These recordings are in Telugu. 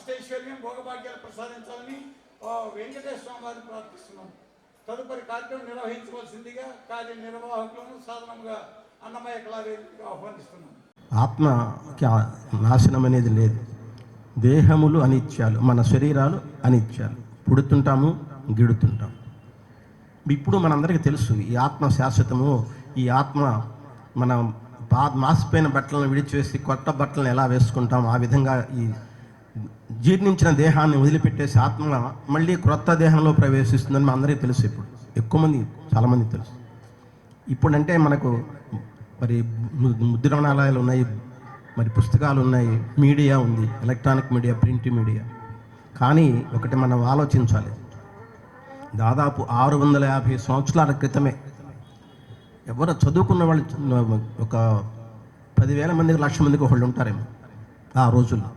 అష్టైశ్వర్యం భోగభాగ్యాలు ప్రసాదించాలని వెంకటేశ్వర స్వామి వారిని ప్రార్థిస్తున్నాం. తదుపరి కార్యక్రమం నిర్వహించవలసిందిగా కార్యనిర్వాహకులను సాధనముగా అన్నమయ్య కళావేదికగా ఆహ్వానిస్తున్నాం. ఆత్మకి నాశనం అనేది లేదు. దేహములు అనిత్యాలు, మన శరీరాలు అనిత్యాలు. పుడుతుంటాము, గిడుతుంటాం. ఇప్పుడు మనందరికీ తెలుసు ఈ ఆత్మ శాశ్వతము. ఈ ఆత్మ మన మాసిపోయిన బట్టలను విడిచివేసి కొత్త బట్టలను ఎలా వేసుకుంటాం, ఆ విధంగా ఈ జీర్ణించిన దేహాన్ని వదిలిపెట్టేసి ఆత్మ మళ్ళీ క్రొత్త దేహంలో ప్రవేశిస్తుందని అందరికీ తెలుసు. ఇప్పుడు ఎక్కువ మంది, చాలామంది తెలుసు. ఇప్పుడంటే మనకు మరి ముద్రణాలయాలు ఉన్నాయి, మరి పుస్తకాలు ఉన్నాయి, మీడియా ఉంది, ఎలక్ట్రానిక్ మీడియా, ప్రింట్ మీడియా. కానీ ఒకటి మనం ఆలోచించాలి, దాదాపు 650 సంవత్సరాల క్రితమే ఎవరు చదువుకున్న వాళ్ళు ఒక 10,000 మందికి, 1,00,000 మందికి ఒకళ్ళు ఉంటారేమో ఆ రోజుల్లో.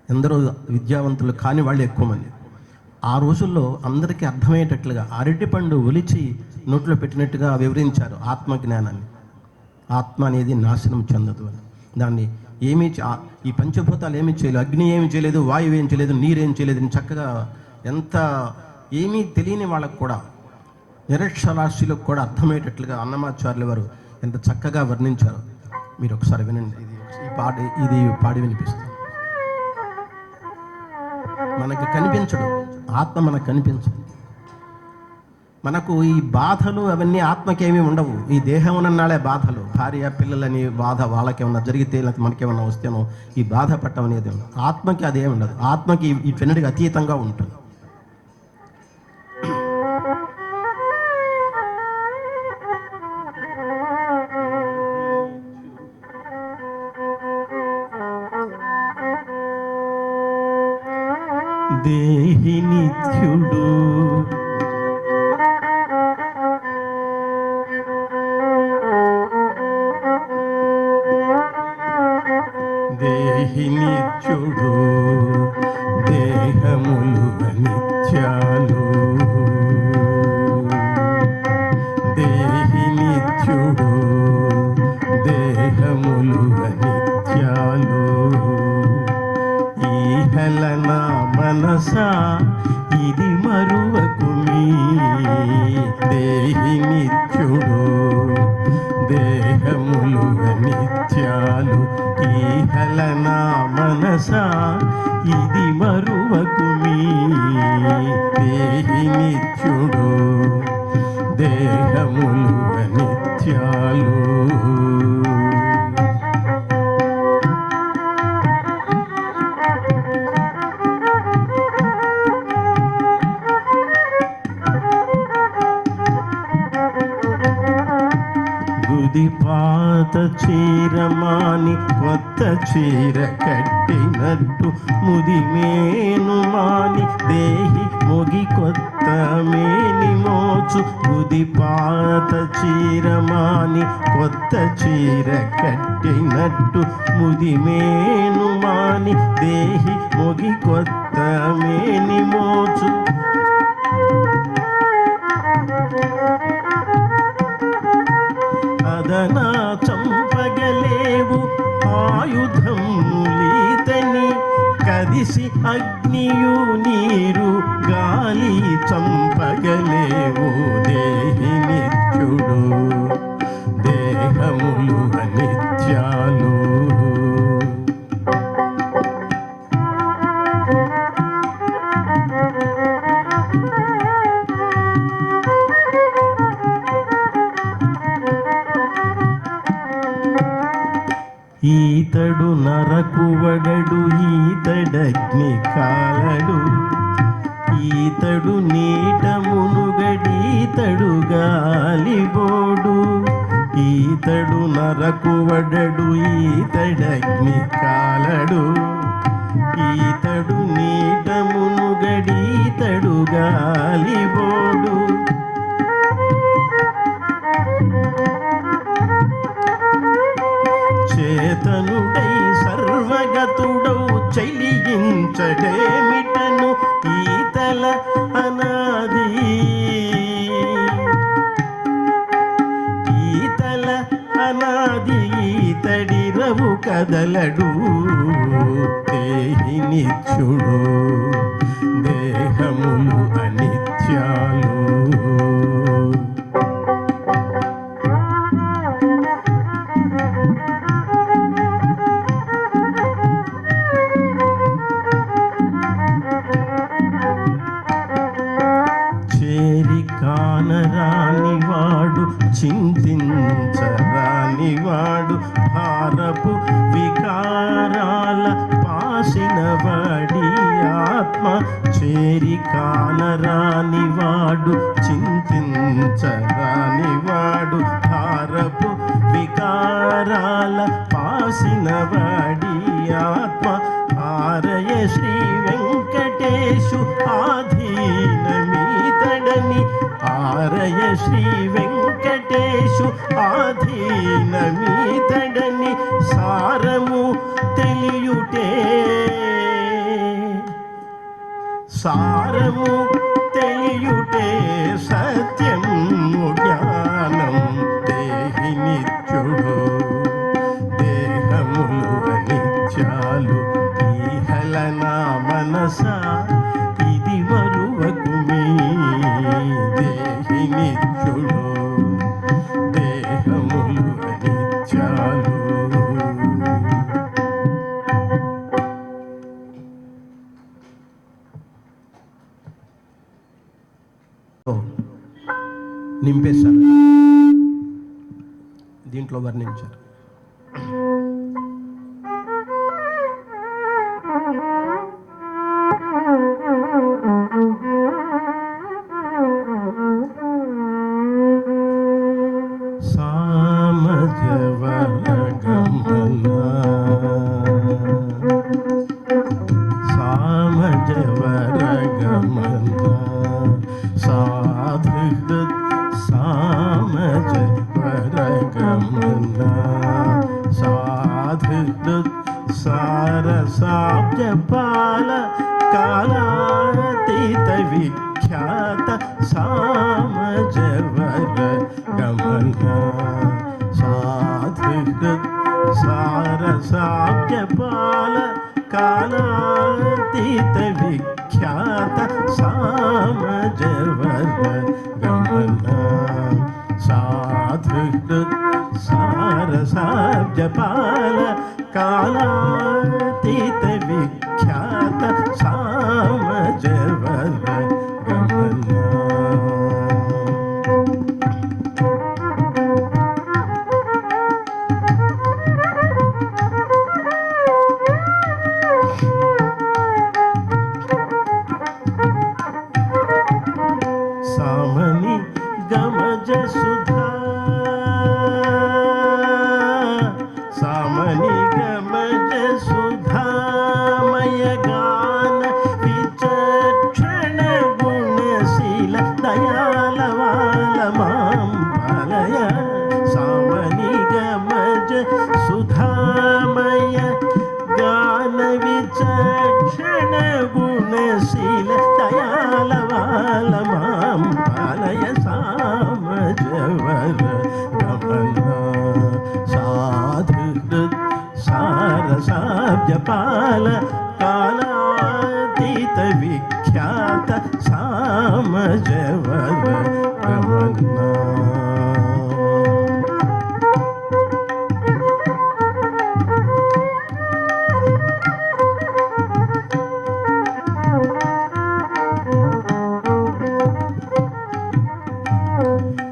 ఎందరో విద్యావంతులు కాని వాళ్ళు ఎక్కువ మంది. ఆ రోజుల్లో అందరికీ అర్థమయ్యేటట్లుగా అరటిపండు ఒలిచి నోట్లో పెట్టినట్టుగా వివరించారు ఆత్మజ్ఞానాన్ని. ఆత్మ అనేది నాశనం చెందదు అని. దాన్ని ఏమీ ఈ పంచభూతాలు ఏమీ చేయలేదు, అగ్ని ఏమీ చేయలేదు, వాయువు ఏం చేయలేదు, నీరేం చేయలేదు. చక్కగా ఎంత ఏమీ తెలియని వాళ్ళకు కూడా, నిరక్షరాస్యులకు కూడా అర్థమయ్యేటట్లుగా అన్నమాచార్యుల వారు ఎంత చక్కగా వర్ణించారు. మీరు ఒకసారి వినండి. ఇది పాడి వినిపిస్తుంది. మనకి కనిపించడు, ఆత్మ మనకు కనిపించదు. మనకు ఈ బాధలు అవన్నీ ఆత్మకేమీ ఉండవు. ఈ దేహం ఉన్నాడే బాధలు, భార్య పిల్లలని బాధ, వాళ్ళకేమన్నా జరిగితే లేకపోతే మనకేమన్నా వస్తేనో ఈ బాధ పట్టం అనేది ఉండదు. ఆత్మకి అదేమి ఉండదు. ఆత్మకి ఈ పెన్నుడికి అతీతంగా ఉంటుంది. దేహి నిత్యుడు దేహి నిత్యుడు, దేహములు అనిత్యాలు. దేహి నిత్యుడు, దేహములు అనిత్యాలు. ఈహలనా మనసా ఇది మరువకుమీ. దేహి నిత్యుడు, దేహములు అనిత్యాలు. ఈహలనా మనసా ఇది మరువకుమీ. దేహి నిత్యుడు, దేహములు అనిత్యాలు. పాత చీరమాని కొత్త చీర కట్టినట్టు, ముదిమేను మాని దేహి మొగి కొత్త మేని మోచు. గుది పాత చీరమాని కొత్త చీర కట్టినట్టు, ముదిమేను మాని దేహి మొగి కొత్త మేని మోచు. అదనా చంపగలేవు ఆయుధం లీతని, కదిసి అగ్నియు నీరు గాలి చంపగలేవు. దేహి నిత్యుడు, దేహములు అనిత్యాలు. ఈతడు నరకువడడు, ఈతడగ్ని కాలడు. ఈతడు నీట మునుగడి, ఈతడు గాలిబోడు. ఈతడు నరకువడడు, ఈతడగ్ని కాలడు. ఈతడు నీట మునుగడి, ఈతడు గాలిబోడు. చేతనుడై సర్వగతుడౌ చెలియించడేమిటను, ఈతల అనాది. ఈతల అనాది ఈతడిరవు కదలడు. దేహి నిత్యుడు, నిత్యుడు, దేహములు అనిత్యాలు. చేరి కానరానివాడు, చింతించరానివాడు, భారపు వికారాల పాసిన వాడి ఆత్మ. చేరి కానరానివాడు, చింతించరానివాడు, భారపు వికారాల పాసిన వాడి ఆత్మ. ఆరయ శ్రీ వెంకటేశు ఆధీనమీతడని, ఆరయ శ్రీ వెంకటేశు ఆధీనమీతడని సారము తెలియుటే, సారము తెలియుటే సత్యం జ్ఞానం. దేహి నిత్యుడు, దేహములు అనిత్యాలు. ఈహల నా మనస ఇది మరువకుమీ, దేహి నిత్యుడు, దేహములు అనిత్యాలు. నింపేశారు, దీంట్లో వర్ణించారు. సామజవరగమనా, సామజవరగమనా, సాధుహృద్ సామజవరగమనా, సాధుహృద్ సారసాబ్జపాల కాలాతీత విఖ్యాత సామజవరగమనా, సాధుహృద్ సారసాబ్జపాల కాలాతీత విఖ్యాత సామజవరగమనా, సాధుహృద్ సారసాబ్జపాల కాలాతీత విఖ్యాత సామజవరగమనా. సామని గమజ సుధా, సామని గమజ సుధామయ గాన విచక్షణ గుణశీల దయాలవాల మాం పాలయ. సామని గమజ సుధామయ గాన విచక్షణ గుణశీల దయాలవాల మాం పాలయ. సామజవరగమనా, సాధుహృద్ సారసాబ్జపాల కాలాతీత విఖ్యాత సామజవరగమనా.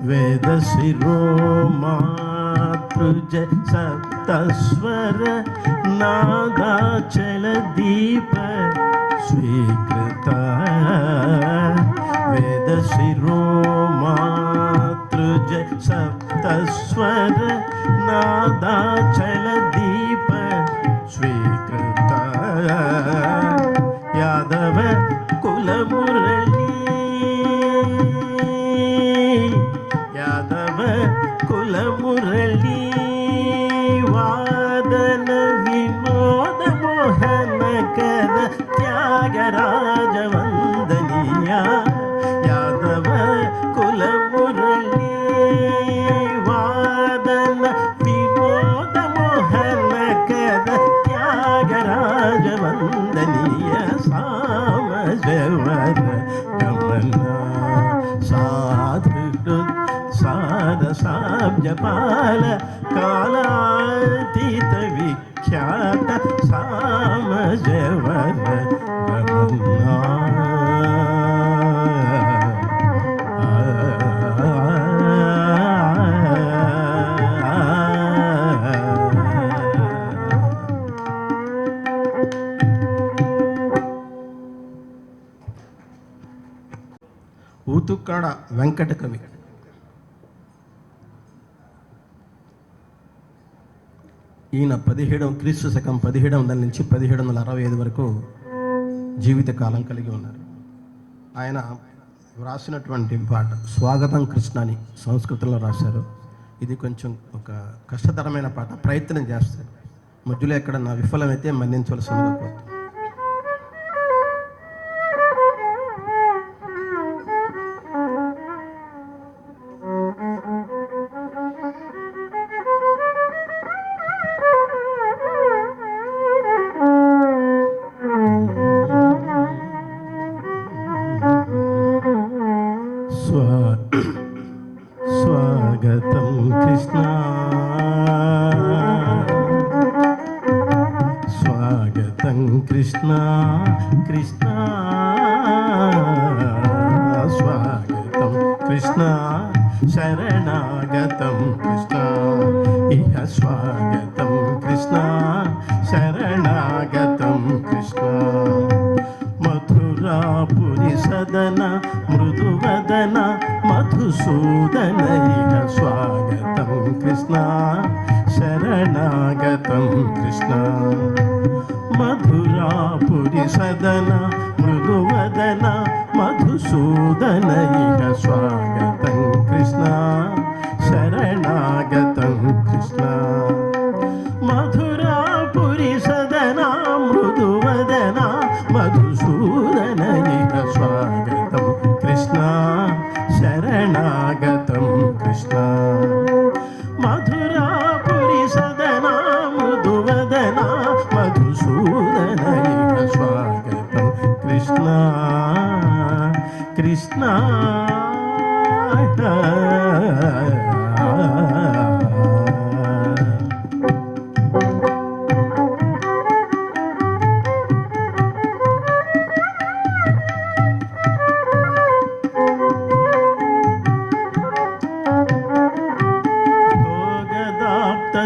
వేద శిరోమాతృజ సప్తస్వర నాదాచల దీప స్వీకృత. వేద శిరోమాతృజ సప్తస్వర నాదాచల దీప స్వీకృత. యాదవ కులమురళీ, యాదవ కులమురళీ వాదన వినోద మోహన కర త్యాగరాజ వందనీయ. యాదవ కులమురళీ వాదన వినోద మోహన కర త్యాగరాజ వందనీయ సామజవర గమన సాధుహృద్ సారసాబ్జపాల కాలాతీత విఖ్యాత సామజవర గమన. ఊతుక్కాడ వెంకట కవి. ఈయన క్రీస్తు శకం 1700 నుంచి 1765 వరకు జీవితకాలం కలిగి ఉన్నారు. ఆయన వ్రాసినటువంటి పాట స్వాగతం కృష్ణ అని సంస్కృతంలో రాశారు. ఇది కొంచెం ఒక కష్టతరమైన పాట, ప్రయత్నం చేస్తారు. మధ్యలో ఎక్కడ నా విఫలమైతే మన్నించవలసిందిగా కోరుతున్నాను. స్వాగతం కృష్ణ, స్వాగతం కృష్ణ కృష్ణ, స్వాగతం కృష్ణ శరణాగతం కృష్ణ, ఇహ స్వాగతం కృష్ణ శరణాగతం కృష్ణ. మధురాపురి సదన మృదువదన మధుసూదన, ఇహ స్వాగతం కృష్ణ శరణాగతం కృష్ణ. మధురాపురి సదన మృదువదన మధుసూదన, ఇహ స్వాగతం కృష్ణ శరణాగతం కృష్ణ. మధురాపురి సదన మృదువదన మధుసూదన, ఇహ స్వాగతం కృష్ణ శరణాగతం కృష్ణ. మధురాపురి సదన మృదువదన మధుసూదన, ఇహ స్వాగతం కృష్ణ కృష్ణ.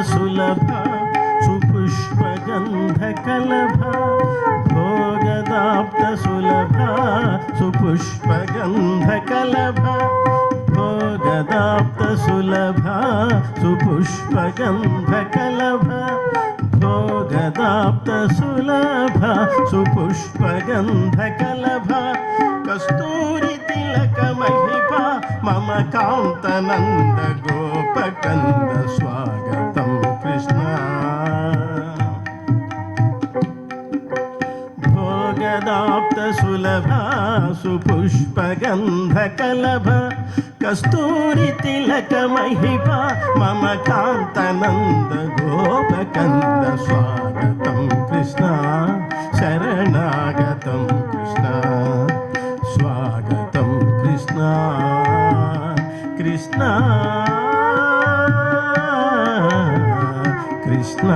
సులభ సుపుష్పగంధ కలభ, భోగదాప్త సులభ సుపుష్పగంధ కలభ, భోగదాప్త సులభ సుపుష్పగంధ కలభ, భోగదాప్త సులభ సుపుష్పగంధ కలభ. కస్తూరి తిలక మహిప మమ కాంతనంద గోపకంద, స్వాగతం కృష్ణ. భోగదాప్త సులభ సుపుష్పగంధ కలభ, కస్తూరి తిలక మహిప మమ కాంతనంద గోపకంద, స్వాగతం కృష్ణ శరణాగతం కృష్ణ. స్వాగతం కృష్ణ కృష్ణ కృష్ణ.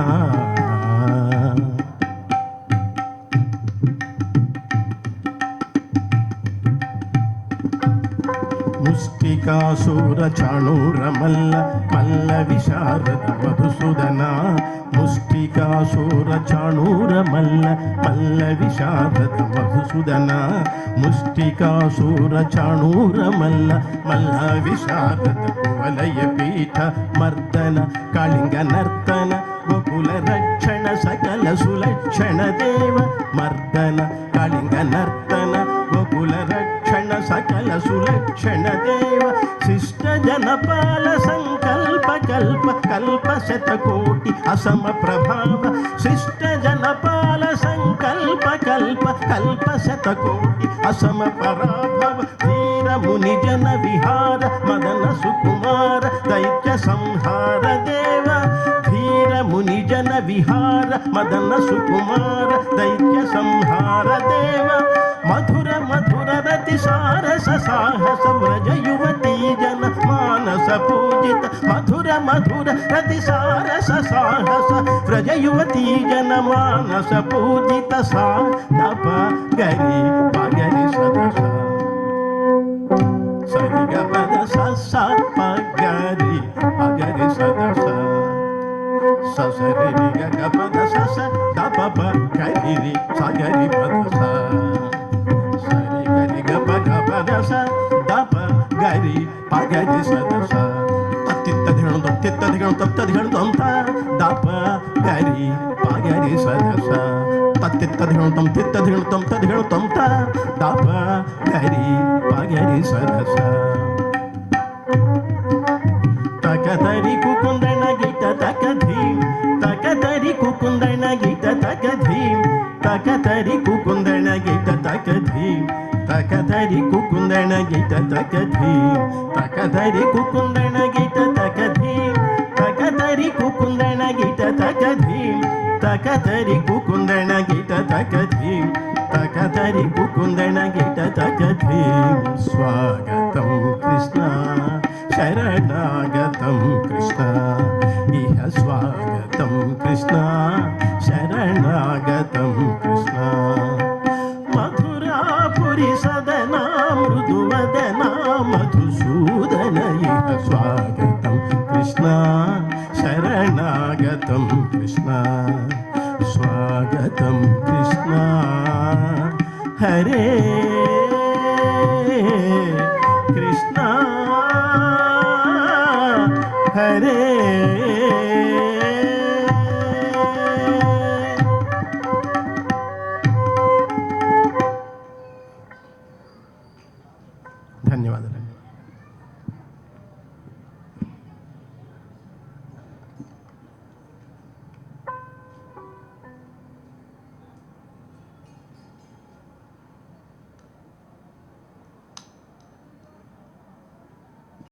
ముష్టికాసుర చాణూర మల్ల మల్ల విశారద మధుసూదన, ముష్టికాసుర చాణూర మల్ల మల్ల విశారద మధుసూదన, ముష్టికాసుర చాణూర మల్ల మల్ల విశారద కువలయ పీఠ మర్దన కాళింగ నర్తన గోకుల రక్షణ సకల సులక్షణ దేవ మర్దన కాళింగ నర్తన గోకుల రక్షణ సకల సులక్షణ దేవ. శిష్ట జనపాల సంకల్ప కల్ప కల్ప శతకోటి అసమ ప్రభావ, శిష్ట జనపాల సంకల్ప కల్ప కల్ప శతకోటి అసమ పరాభవ. ధీర ముని జన విహార మదన సుకుమార దైత్య సంహార దేవ, ధీర ముని జన విహార మదన సుకుమార దైత్య సంహార దేవ మధుర మధుర రతి సారస సాహస వ్రజ యువతీ జన మానస పూజిత మధుర మధుర రతి సారస సాహస వ్రజ యువతీ జన మానస పూజిత సా దప గరి పగరి సదస సరి గ పద స పగరి పగరి సదస సరి గ పద స దప గరి సగరి పద సరి గరి గ పద స దప గరి పగరి సదస తిత్తధిగణం తిత్తధిగణం తంత దప గరి పగరి సదస తిత్తధిగణం తిత్తధిగణం తంత దప గరి పగరి సదస తకదరి కుకుందన గీత తకధీం తకదరి కుకుందన గీత తకధీం తకదరి కుకుందన గీత తకధీం తకదరి కుకుందన గీత తకధీం తకదరి కుకుందన గీత తకధీం తకదరి కుకుందన గీత తకధీం తకదరి కుకుందన గీత తకధీం తకదరి కుకుందన గీత తకధీం స్వాగతం కృష్ణ శరణాగతం కృష్ణ ఇహ స్వాగతం కృష్ణ శరణాగతం కృష్ణ మధురాపురి సదనా మృదువదనా మధుసూదన ఇహ స్వాగతం కృష్ణ శరణాగతం కృష్ణ స్వాగతం కృష్ణ హరే కృష్ణ హరే ధన్యవాదాలు.